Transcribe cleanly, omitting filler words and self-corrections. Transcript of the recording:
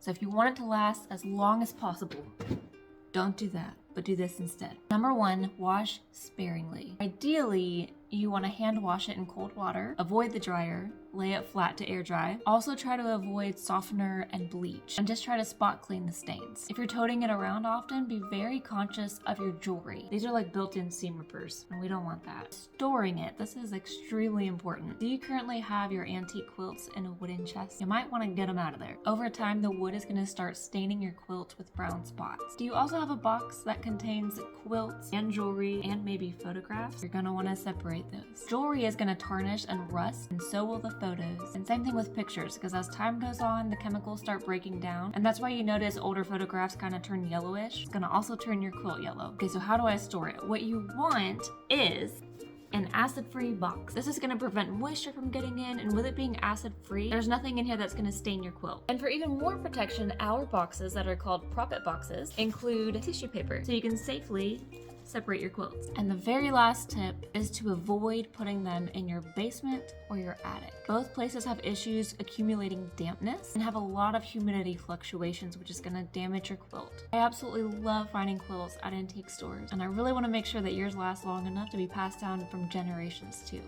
So if you want it to last as long as possible, don't do that, but do this instead. Number 1, wash sparingly. Ideally, you want to hand wash it in cold water, avoid the dryer, lay it flat to air dry. Also try to avoid softener and bleach, and just try to spot clean the stains. If you're toting it around often, be very conscious of your jewelry. These are like built-in seam rippers, and we don't want that. Storing it, this is extremely important. Do you currently have your antique quilts in a wooden chest? You might want to get them out of there. Over time, the wood is going to start staining your quilt with brown spots. Do you also have a box that contains quilts and jewelry and maybe photographs? You're going to want to separate those. Jewelry is going to tarnish and rust, and so will the photos. And same thing with pictures, because as time goes on, the chemicals start breaking down, and that's why you notice older photographs kind of turn yellowish. It's going to also turn your quilt yellow. Okay, so how do I store it? What you want is an acid-free box. This is going to prevent moisture from getting in, and with it being acid-free, there's nothing in here that's going to stain your quilt. And for even more protection, our boxes that are called prop-it boxes include tissue paper, so you can safely separate your quilts. And the very last tip is to avoid putting them in your basement or your attic. Both places have issues accumulating dampness and have a lot of humidity fluctuations, which is going to damage your quilt. I absolutely love finding quilts at antique stores, and I really want to make sure that yours last long enough to be passed down from generations too.